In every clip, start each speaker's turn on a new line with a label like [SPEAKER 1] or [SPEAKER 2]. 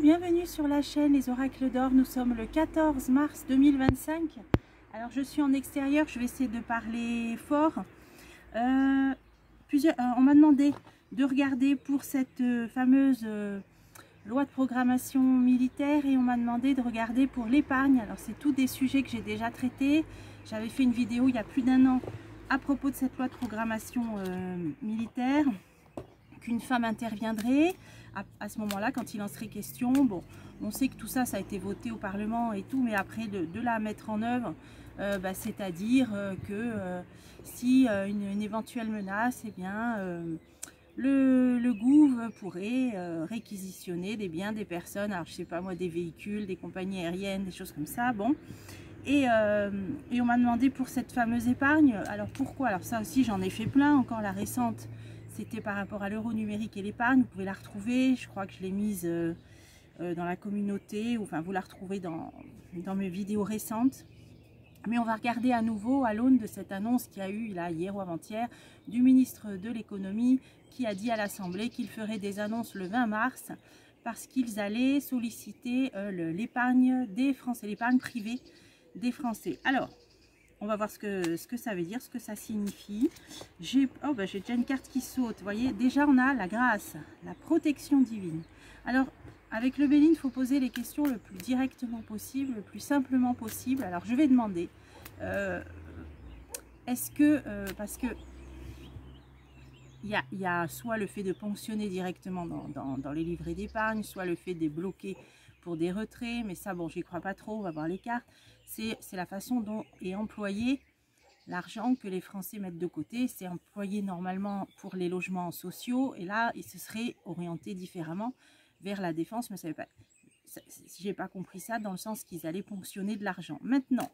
[SPEAKER 1] Bonjour, bienvenue sur la chaîne Les Oracles d'Or. Nous sommes le 14 mars 2025. Alors je suis en extérieur, je vais essayer de parler fort. On m'a demandé de regarder pour cette fameuse loi de programmation militaire et on m'a demandé de regarder pour l'épargne. Alors c'est tous des sujets que j'ai déjà traités. J'avais fait une vidéo il y a plus d'1 an à propos de cette loi de programmation militaire, qu'une femme interviendrait à ce moment-là quand il en serait question. Bon, on sait que tout ça, ça a été voté au Parlement et tout, mais après de la mettre en œuvre, c'est-à-dire que si une éventuelle menace, eh bien, le gouv pourrait réquisitionner des biens des personnes, alors je sais pas moi, des véhicules, des compagnies aériennes, des choses comme ça, bon. Et on m'a demandé pour cette fameuse épargne, alors pourquoi? Alors ça aussi j'en ai fait plein, encore la récente, c'était par rapport à l'euro numérique et l'épargne, vous pouvez la retrouver, je crois que je l'ai mise dans la communauté, ou enfin vous la retrouvez dans mes vidéos récentes. Mais on va regarder à nouveau à l'aune de cette annonce qu'il y a eu là, hier ou avant-hier du ministre de l'économie qui a dit à l'Assemblée qu'il ferait des annonces le 20 mars parce qu'ils allaient solliciter l'épargne des Français, l'épargne privée des Français. Alors, on va voir ce que ça veut dire, ce que ça signifie. J'ai déjà une carte qui saute. Vous voyez, déjà on a la grâce, la protection divine. Alors, avec le Béline, il faut poser les questions le plus directement possible, le plus simplement possible. Alors, je vais demander, est-ce que, parce que il y a soit le fait de ponctionner directement dans les livrets d'épargne, soit le fait de bloquer pour des retraits, mais ça, bon, j'y crois pas trop, on va voir les cartes. C'est la façon dont est employé l'argent que les Français mettent de côté. C'est employé normalement pour les logements sociaux, et là, il se serait orienté différemment vers la défense, mais ça veut pas, j'ai pas compris ça dans le sens qu'ils allaient ponctionner de l'argent. Maintenant,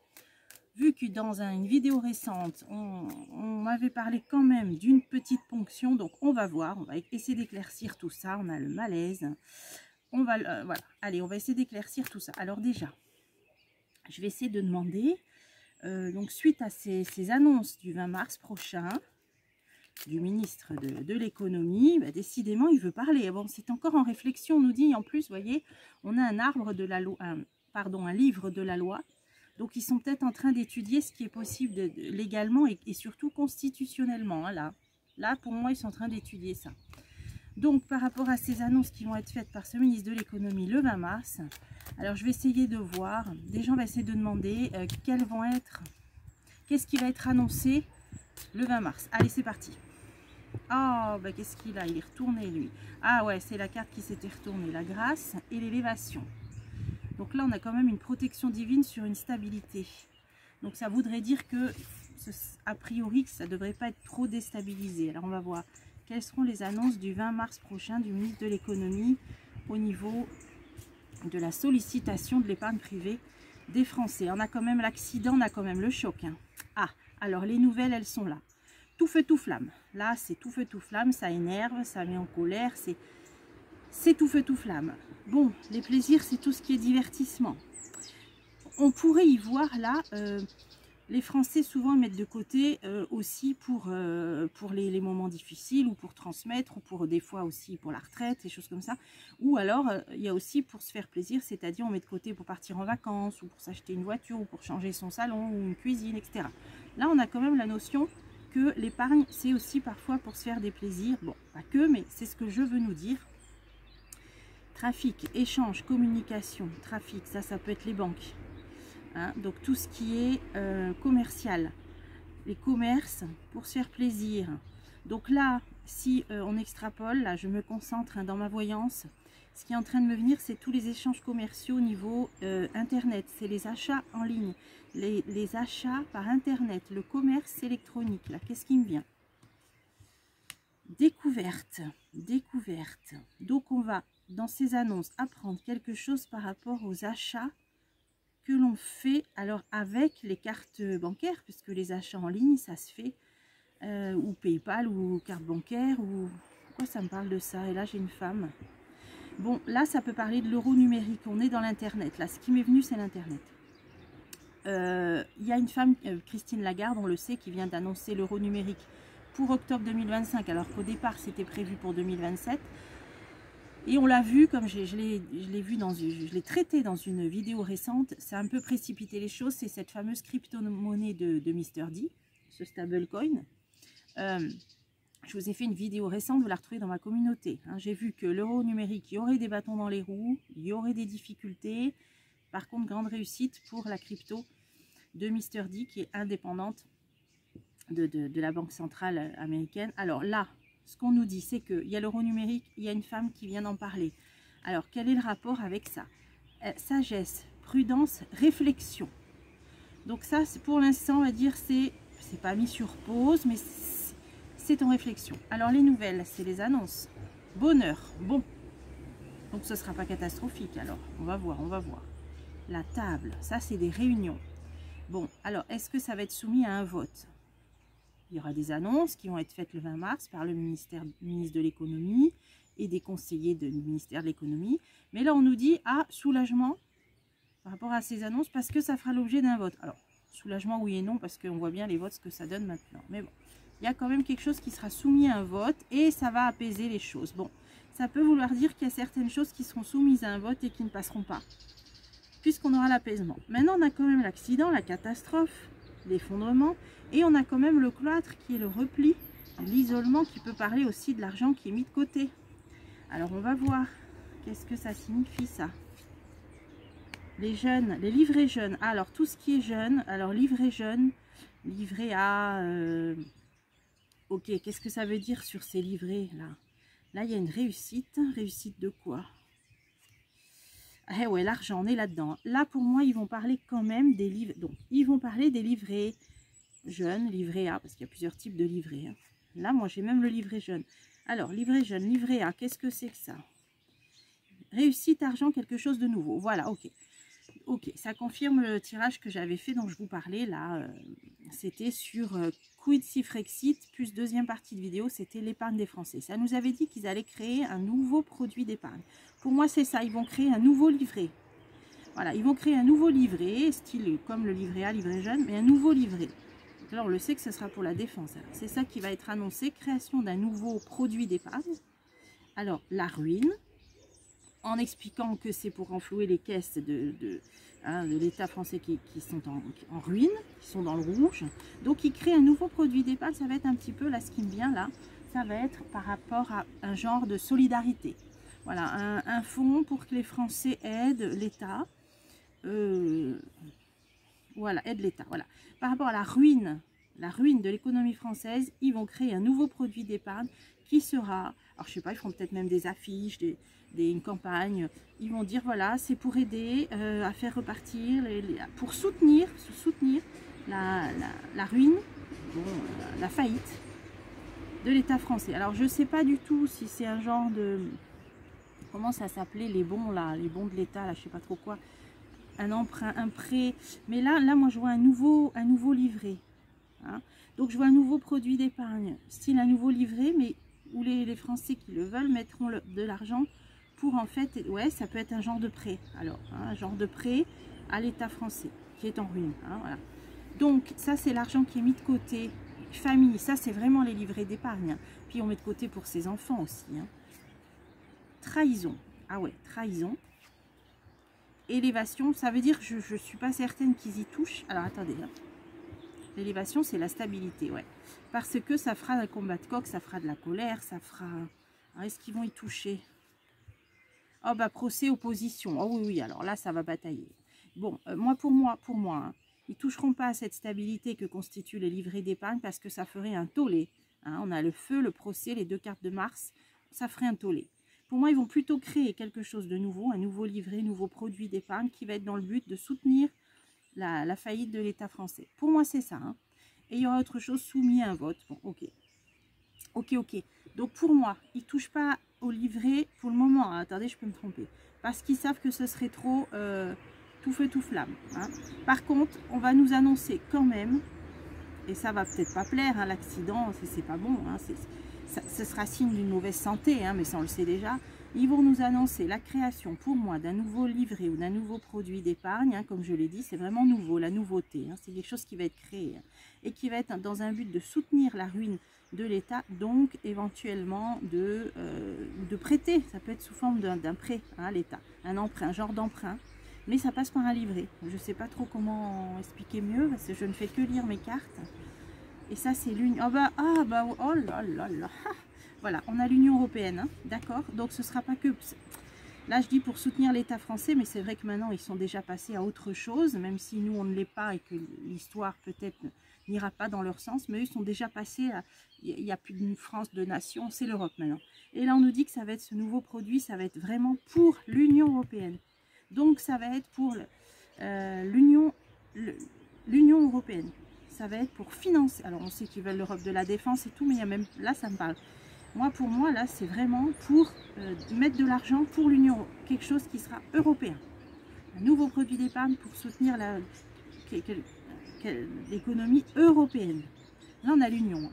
[SPEAKER 1] vu que dans une vidéo récente, on m'avait parlé quand même d'une petite ponction, donc on va voir, on va essayer d'éclaircir tout ça. On a le malaise, on va, voilà, allez, on va essayer d'éclaircir tout ça. Alors déjà, je vais essayer de demander, donc suite à ces annonces du 20 mars prochain, du ministre de l'économie, bah, décidément il veut parler. Bon, c'est encore en réflexion, on nous dit, en plus, vous voyez, on a un arbre de la loi, un livre de la loi. Donc, ils sont peut-être en train d'étudier ce qui est possible légalement et surtout constitutionnellement. Hein, là, pour moi, ils sont en train d'étudier ça. Donc, par rapport à ces annonces qui vont être faites par ce ministre de l'économie le 20 mars, alors je vais essayer de voir. Déjà, on va essayer de demander qu'est-ce qui va être annoncé le 20 mars. Allez, c'est parti. Oh, bah, qu'est-ce qu'il a? Il est retourné, lui. Ah ouais, c'est la carte qui s'était retournée. La grâce et l'élévation. Donc là, on a quand même une protection divine sur une stabilité. Donc ça voudrait dire que, a priori, que ça ne devrait pas être trop déstabilisé. Alors on va voir quelles seront les annonces du 20 mars prochain du ministre de l'économie au niveau de la sollicitation de l'épargne privée des Français. On a quand même l'accident, on a quand même le choc. Hein. Ah, alors les nouvelles, elles sont là. Tout feu, tout flamme. Là, c'est tout feu, tout flamme, ça énerve, ça met en colère, c'est tout feu, tout flamme. Bon, les plaisirs, c'est tout ce qui est divertissement. On pourrait y voir là, les Français souvent mettent de côté aussi pour les moments difficiles, ou pour transmettre, ou pour des fois aussi pour la retraite, des choses comme ça. Ou alors, il y a aussi pour se faire plaisir, c'est-à-dire on met de côté pour partir en vacances, ou pour s'acheter une voiture, ou pour changer son salon, ou une cuisine, etc. Là, on a quand même la notion que l'épargne, c'est aussi parfois pour se faire des plaisirs. Bon, pas que, mais c'est ce que je veux nous dire. Trafic, échange, communication, trafic, ça peut être les banques. Hein, donc tout ce qui est commercial, les commerces pour se faire plaisir. Donc là, si on extrapole, là je me concentre dans ma voyance, ce qui est en train de me venir, c'est tous les échanges commerciaux au niveau internet, c'est les achats en ligne, les achats par internet, le commerce électronique. Là, qu'est-ce qui me vient? Découverte. Donc on va dans ces annonces apprendre quelque chose par rapport aux achats que l'on fait, alors avec les cartes bancaires, puisque les achats en ligne, ça se fait, ou PayPal, ou carte bancaire, ou quoi, ça me parle de ça. Et là, j'ai une femme. Bon, là, ça peut parler de l'euro numérique. On est dans l'Internet. Là, ce qui m'est venu, c'est l'Internet. Il y a une femme, Christine Lagarde, on le sait, qui vient d'annoncer l'euro numérique pour octobre 2025, alors qu'au départ, c'était prévu pour 2027. Et on l'a vu, comme je l'ai vu je l'ai traité dans une vidéo récente, c'est un peu précipité les choses, c'est cette fameuse crypto-monnaie de Mr. D, ce stablecoin. Je vous ai fait une vidéo récente, vous la retrouvez dans ma communauté. Hein. J'ai vu que l'euro numérique, il y aurait des bâtons dans les roues, il y aurait des difficultés. Par contre, grande réussite pour la crypto de Mr. D qui est indépendante de la Banque centrale américaine. Alors là, ce qu'on nous dit, c'est qu'il y a l'euro numérique, il y a une femme qui vient d'en parler. Alors, quel est le rapport avec ça? Sagesse, prudence, réflexion. Donc ça, pour l'instant, on va dire, c'est pas mis sur pause, mais c'est en réflexion. Alors, les nouvelles, c'est les annonces. Bonheur, bon. Donc, ce ne sera pas catastrophique, alors. On va voir, on va voir. La table, ça, c'est des réunions. Bon, alors, est-ce que ça va être soumis à un vote? Il y aura des annonces qui vont être faites le 20 mars par le ministre de l'économie et des conseillers du ministère de l'économie. Mais là, on nous dit, ah, soulagement par rapport à ces annonces parce que ça fera l'objet d'un vote. Alors, soulagement, oui et non, parce qu'on voit bien les votes, ce que ça donne maintenant. Mais bon, il y a quand même quelque chose qui sera soumis à un vote et ça va apaiser les choses. Bon, ça peut vouloir dire qu'il y a certaines choses qui seront soumises à un vote et qui ne passeront pas, puisqu'on aura l'apaisement. Maintenant, on a quand même l'accident, la catastrophe, l'effondrement, et on a quand même le cloître qui est le repli, l'isolement qui peut parler aussi de l'argent qui est mis de côté. Alors on va voir, qu'est-ce que ça signifie ça? Les jeunes, les livrets jeunes, alors tout ce qui est jeune, alors livret jeune, livret à... ok, qu'est-ce que ça veut dire sur ces livrets là? Là il y a une réussite, réussite de quoi? Eh ouais, l'argent, on est là-dedans. Là, pour moi, ils vont parler quand même des livres. Donc, ils vont parler des livrets jeunes, livret A, parce qu'il y a plusieurs types de livrets. Hein. Là, moi, j'ai même le livret jeune. Alors, livret jeune, livret A, qu'est-ce que c'est que ça? Réussite, argent, quelque chose de nouveau. Voilà, ok. Ok, ça confirme le tirage que j'avais fait, dont je vous parlais, là. C'était sur Quid si Frexit, plus deuxième partie de vidéo, c'était l'épargne des Français. Ça nous avait dit qu'ils allaient créer un nouveau produit d'épargne. Pour moi, c'est ça, ils vont créer un nouveau livret. Voilà, ils vont créer un nouveau livret, style comme le livret A, livret jeune, mais un nouveau livret. Alors, on le sait que ce sera pour la défense. C'est ça qui va être annoncé, création d'un nouveau produit d'épargne. Alors, la ruine, en expliquant que c'est pour renflouer les caisses de l'État français qui sont en ruine, qui sont dans le rouge. Donc, ils créent un nouveau produit d'épargne. Ça va être un petit peu, là, ce qui me vient, là, ça va être par rapport à un genre de solidarité. Voilà, un fonds pour que les Français aident l'État. Voilà, aide l'État. Voilà. Par rapport à la ruine de l'économie française, ils vont créer un nouveau produit d'épargne qui sera, alors je sais pas, ils feront peut-être même des affiches, une campagne. Ils vont dire voilà, c'est pour aider à faire repartir, pour soutenir la ruine, bon, la faillite de l'État français. Alors je sais pas du tout si c'est un genre de, comment ça s'appelait, les bons là, les bons de l'État là, je sais pas trop quoi, un emprunt, un prêt, mais là moi je vois un nouveau livret, hein. Donc je vois un nouveau produit d'épargne, style un nouveau livret, mais où les Français qui le veulent mettront de l'argent pour en fait, ouais, ça peut être un genre de prêt, alors, hein, un genre de prêt à l'État français qui est en ruine, hein, voilà. Donc ça c'est l'argent qui est mis de côté, famille, ça c'est vraiment les livrets d'épargne, hein. Puis on met de côté pour ses enfants aussi, hein. Trahison, ah ouais, trahison. Élévation, ça veut dire que je ne suis pas certaine qu'ils y touchent. Alors attendez, hein. L'élévation c'est la stabilité, ouais. Parce que ça fera un combat de coq, ça fera de la colère, ça fera... Est-ce qu'ils vont y toucher? Oh bah procès, opposition. Oh oui, oui, alors là ça va batailler. Bon, pour moi, hein, ils ne toucheront pas à cette stabilité que constituent les livrets d'épargne parce que ça ferait un tollé. Hein. On a le feu, le procès, les deux cartes de Mars, ça ferait un tollé. Pour moi, ils vont plutôt créer quelque chose de nouveau, un nouveau livret, un nouveau produit d'épargne qui va être dans le but de soutenir la faillite de l'État français. Pour moi, c'est ça. Hein. Et il y aura autre chose soumis à un vote. Bon, ok. Ok. Donc, pour moi, ils ne touchent pas au livret pour le moment. Hein. Attendez, je peux me tromper. Parce qu'ils savent que ce serait trop tout feu, tout flamme. Hein. Par contre, on va nous annoncer quand même, et ça va peut-être pas plaire, hein, l'accident, c'est pas bon. Hein, ce sera signe d'une mauvaise santé, hein, mais ça on le sait déjà. Ils vont nous annoncer la création pour moi d'un nouveau livret ou d'un nouveau produit d'épargne, hein, comme je l'ai dit, c'est vraiment nouveau, la nouveauté, hein, c'est quelque chose qui va être créé, hein, et qui va être dans un but de soutenir la ruine de l'État, donc éventuellement de prêter. Ça peut être sous forme d'un prêt à l'État, un emprunt, un genre d'emprunt, mais ça passe par un livret. Je ne sais pas trop comment expliquer mieux, parce que je ne fais que lire mes cartes. Et ça, c'est l'Union. Oh là là là. Voilà, on a l'Union européenne, hein, d'accord. Donc ce ne sera pas que... Là, je dis pour soutenir l'État français, mais c'est vrai que maintenant, ils sont déjà passés à autre chose, même si nous, on ne l'est pas et que l'histoire peut-être n'ira pas dans leur sens, mais eux, ils sont déjà passés à... Il n'y a plus d'une France, de nation, c'est l'Europe maintenant. Et là, on nous dit que ça va être ce nouveau produit, ça va être vraiment pour l'Union européenne. Donc, ça va être pour l'Union européenne. Ça va être pour financer. Alors, on sait qu'ils veulent l'Europe de la défense et tout, mais il y a même... Là, ça me parle. Moi, pour moi, là, c'est vraiment pour mettre de l'argent pour l'Union, quelque chose qui sera européen. Un nouveau produit d'épargne pour soutenir l'économie européenne. Là, on a l'Union. Hein.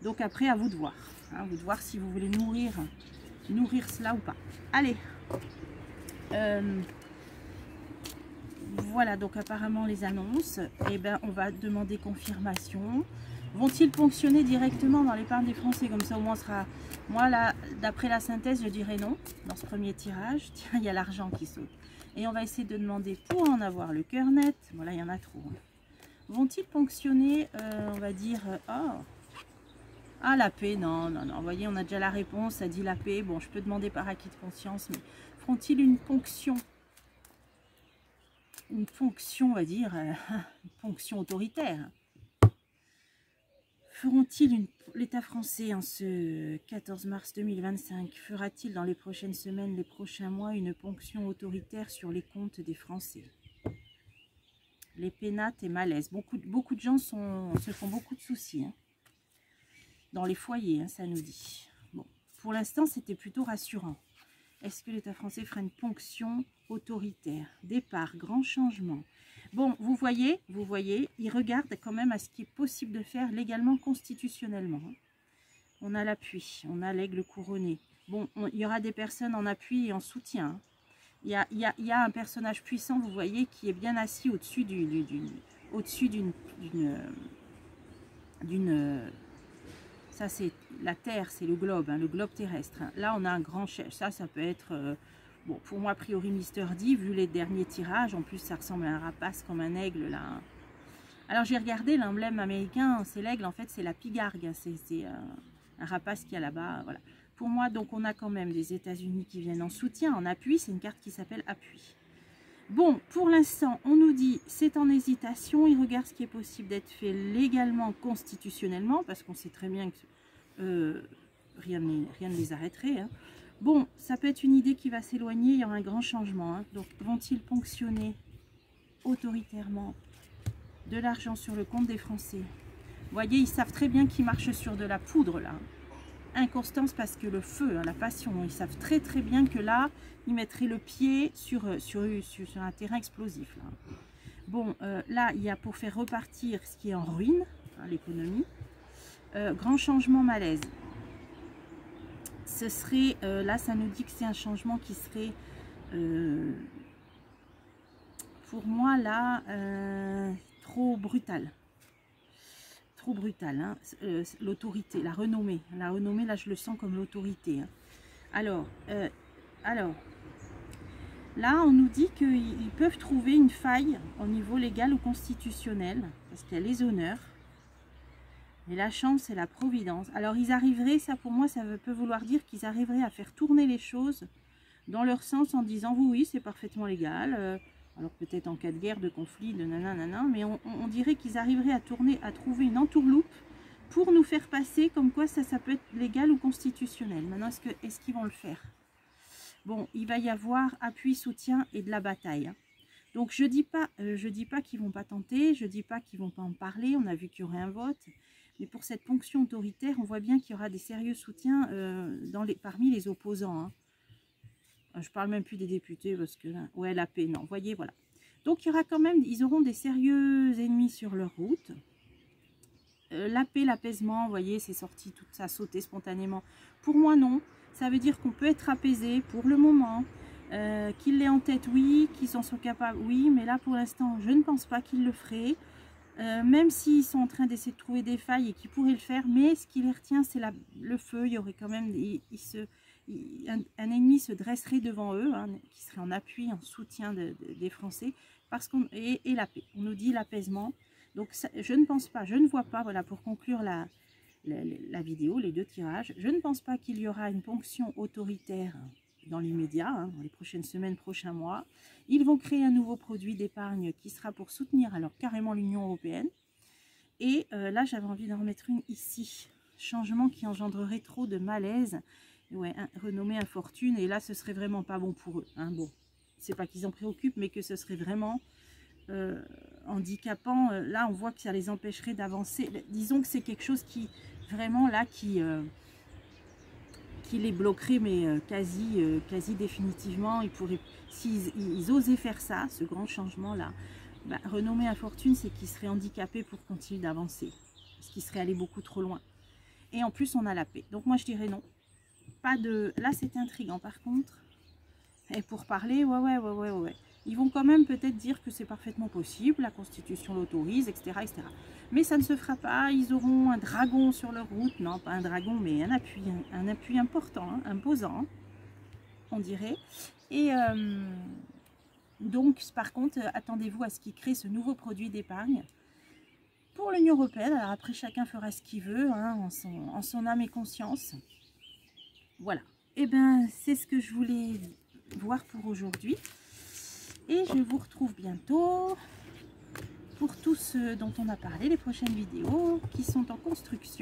[SPEAKER 1] Donc après, à vous de voir. Hein, vous de voir si vous voulez nourrir cela ou pas. Allez. Voilà, donc apparemment les annonces. Eh ben, on va demander confirmation. Vont-ils ponctionner directement dans l'épargne des Français? Comme ça, au moins, sera... Moi, là, d'après la synthèse, je dirais non. Dans ce premier tirage, tiens, il y a l'argent qui saute. Et on va essayer de demander pour en avoir le cœur net. Voilà, il y en a trop. Hein. Vont-ils ponctionner, on va dire... Ah, la paix, non, non, non. Vous voyez, on a déjà la réponse, ça dit la paix. Bon, je peux demander par acquis de conscience, mais feront-ils une ponction? Une ponction, on va dire, une ponction autoritaire. Feront-ils l'État français en ce 14 mars 2025 fera-t-il dans les prochaines semaines, les prochains mois, une ponction autoritaire sur les comptes des Français? Les pénates et malaises. Beaucoup de gens se font beaucoup de soucis. Hein. Dans les foyers, hein, ça nous dit. Bon, pour l'instant, c'était plutôt rassurant. Est-ce que l'État français fera une ponction autoritaire? Départ, grand changement. Bon, vous voyez, ils regardent quand même à ce qui est possible de faire légalement, constitutionnellement. On a l'appui, on a l'aigle couronné. Bon, il y aura des personnes en appui et en soutien. Il y a un personnage puissant, vous voyez, qui est bien assis au-dessus d'une... Ça, c'est la Terre, c'est le globe terrestre. Hein. Là, on a un grand chef. Ça peut être... bon, pour moi, a priori, Mister D, vu les derniers tirages, en plus, ça ressemble à un rapace comme un aigle, là. Alors, j'ai regardé l'emblème américain, c'est l'aigle, en fait, c'est la pigargue. C'est un rapace qui est là-bas, voilà. Pour moi, donc, on a quand même des États-Unis qui viennent en soutien, en appui. C'est une carte qui s'appelle appui. Bon, pour l'instant, on nous dit, c'est en hésitation. Ils regardent ce qui est possible d'être fait légalement, constitutionnellement, parce qu'on sait très bien que rien ne les arrêterait, hein. Bon, ça peut être une idée qui va s'éloigner, il y aura un grand changement. Hein. Donc, vont-ils ponctionner autoritairement de l'argent sur le compte des Français? Vous voyez, ils savent très bien qu'ils marchent sur de la poudre, là. Inconstance parce que le feu, hein, la passion, ils savent très très bien que là, ils mettraient le pied sur un terrain explosif. Là. Bon, là, il y a pour faire repartir ce qui est en ruine, hein, l'économie. Grand changement malaise. Ce serait, là ça nous dit que c'est un changement qui serait, pour moi là, trop brutal. Trop brutal, hein. L'autorité, la renommée, là je le sens comme l'autorité. Hein. Alors, là on nous dit qu'ils peuvent trouver une faille au niveau légal ou constitutionnel, parce qu'il y a les honneurs. Et la chance et la providence. Alors ils arriveraient, ça pour moi, ça peut vouloir dire qu'ils arriveraient à faire tourner les choses dans leur sens en disant oui, c'est parfaitement légal. Alors peut-être en cas de guerre, de conflit, de nanana, mais on dirait qu'ils arriveraient à trouver une entourloupe pour nous faire passer comme quoi ça peut être légal ou constitutionnel. Maintenant, est-ce qu'ils vont le faire? Bon, il va y avoir appui, soutien et de la bataille. Hein. Donc je dis pas qu'ils vont pas tenter, je dis pas qu'ils vont pas en parler. On a vu qu'il y aurait un vote. Mais pour cette ponction autoritaire, on voit bien qu'il y aura des sérieux soutiens parmi les opposants. Hein. Je parle même plus des députés parce que là, ouais, la paix, non, vous voyez, voilà. Donc il y aura quand même, ils auront des sérieux ennemis sur leur route. La paix, l'apaisement, vous voyez, c'est sorti, tout ça a sauté spontanément. Pour moi, non. Ça veut dire qu'on peut être apaisé pour le moment. Qu'ils l'aient en tête, oui. Qu'ils en sont capables, oui. Mais là, pour l'instant, je ne pense pas qu'ils le feraient. même s'ils sont en train d'essayer de trouver des failles et qu'ils pourraient le faire, mais ce qui les retient, c'est le feu. Il y aurait quand même, un ennemi se dresserait devant eux, hein, qui serait en appui, en soutien des Français, et la paix. On nous dit l'apaisement. Donc ça, je ne pense pas, je ne vois pas, voilà, pour conclure la vidéo, les 2 tirages, je ne pense pas qu'il y aura une ponction autoritaire dans l'immédiat, hein, dans les prochaines semaines, prochains mois. Ils vont créer un nouveau produit d'épargne qui sera pour soutenir alors carrément l'Union européenne. Et là, j'avais envie d'en remettre une ici. Changement qui engendrerait trop de malaise. Ouais, renommée infortune. Et là, ce serait vraiment pas bon pour eux. Hein. Bon, c'est pas qu'ils en préoccupent, mais que ce serait vraiment handicapant. Là, on voit que ça les empêcherait d'avancer. Disons que c'est quelque chose qui, vraiment, là, qui les bloquerait, mais quasi définitivement. Ils pourraient, s'ils osaient faire ça, ce grand changement-là, bah, renommée infortune, c'est qu'ils seraient handicapés pour continuer d'avancer. Parce qu'ils seraient allés beaucoup trop loin. Et en plus, on a la paix. Donc moi, je dirais non. Pas de... Là, c'est intriguant, par contre. Et pour parler, ouais. Ils vont quand même peut-être dire que c'est parfaitement possible, la Constitution l'autorise, etc., etc. Mais ça ne se fera pas, ils auront un dragon sur leur route, non pas un dragon, mais un appui important, hein, imposant, on dirait. Et donc, par contre, attendez-vous à ce qu'ils créent ce nouveau produit d'épargne pour l'Union européenne. Alors après, chacun fera ce qu'il veut, hein, en son âme et conscience. Voilà. Et bien, c'est ce que je voulais voir pour aujourd'hui. Et je vous retrouve bientôt pour tout ce dont on a parlé, les prochaines vidéos qui sont en construction.